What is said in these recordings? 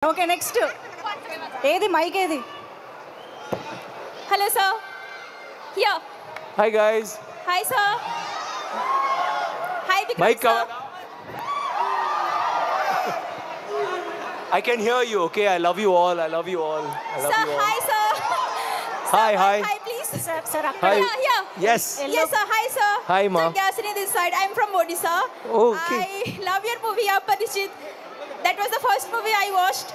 Okay, next. Edi mic edi. Hello, sir. Here. Hi, guys. Hi, sir. Hi, Vikram, Mic sir. cover. I can hear you, okay? I love you all. I love you all. I love Sir, you all. hi, sir. Hi, Sir, hi. Hi, please. Sir, Hi. Here. Yes. Yes, sir. Hi, sir. Hi, ma. Sir, Gasini this side. I'm from Odisha. Okay. I love your movie, Aparichit. That was the first movie I watched.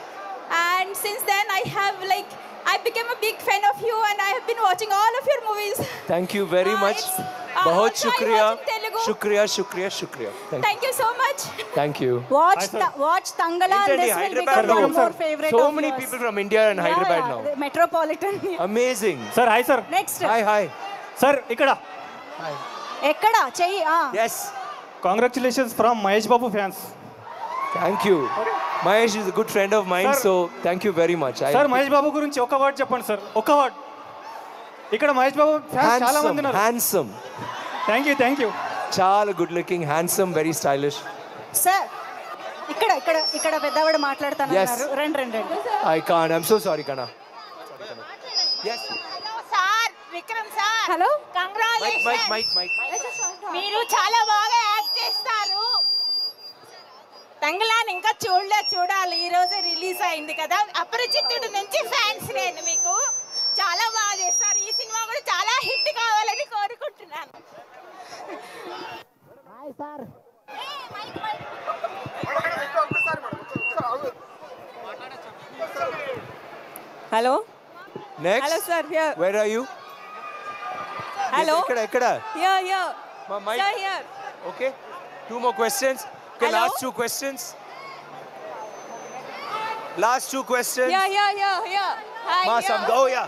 And since then, I became a big fan of you and I have been watching all of your movies. Thank you very much. it's- बहुत also I शुक्रिया. watch in Telugu. शुक्रिया. Thank you so much. Thank you. watch Tangala and Instantly, this will Hyderabad become now. one more favorite So of many yours. people from India and Hyderabad now. The Metropolitan. Amazing. Sir hi sir Next. Hi. Sir ఇక్కడ ఎక్కడ చెయ్యి Yes. Congratulations from Mahesh Babu fans Thank you. Mahesh is a good friend of mine, Sir. so thank you very much. Sir Mahesh Babu గురించి ఒక word చెప్పండి sir ఒక word ఇక్కడ Mahesh Babu fans చాలా మంది ఉన్నారు handsome. థ్యాంక్ యూ చాలా good looking, handsome, very stylish. Sir ఇక్కడ పెద్దవాడు మాట్లాడుతాను Yes. రండి I can't. I'm so sorry, Kana. Yes. Sir Vikram sir hello congratulations Mike. మీరు చాలా బాగా యాక్ట్ చేస్తారు తంగలాన్ ఇంకా చూడాలి ఈ రోజే రిలీజ్ అయింది కదా అపరిచితుడు నుంచి ఫ్యాన్స్ నేను మీకు చాలా బాగా చేస్తారు ఈ సినిమా కూడా చాలా హిట్ కావాలని కోరుకుంటున్నాను Hello. Next. Hello, sir. Here. Where are you? Hello. Ekkada? Here. Mike. Sir, here. Okay. Two more questions. Okay, Hello? last two questions. Last two questions. Here. Hi. Ma, here. some go, yeah.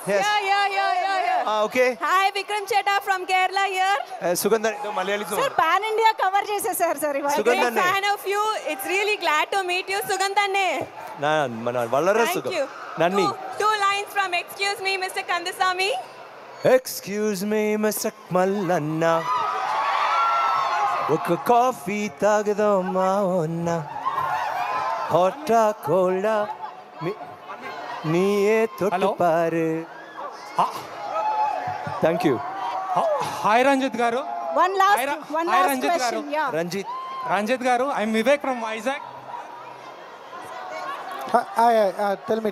Yes. Yeah. Okay. Hi, Vikram Cheta from Kerala here. Sugandhar, Malayali sir pan India cover చేసేసారు sir ఇవాళ Sugandha. Big Sugandhanne. fan of you. It's really glad to meet you, Sugandhanne. మన వల్లర Thank సుగం you. నన్ని Two lines from Excuse Me, Mr. Kandasamy. Excuse me mister Mallanna ఒక coffee తాగదామా ఉన్న హాటా కోల్డా నీయే తొట్టు పారు thank you hi Ranjit garu one last Hi, Ranjit question garu. Yeah Ranjit garu I'm Vivek from Vizag Tell me.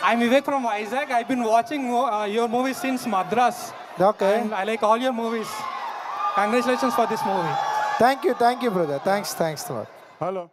I'm Vivek from Vizag I been watching your movies since Madras Okay. and I like all your movies. Congratulations for this movie. Thank you, brother. Thanks a lot. Hello.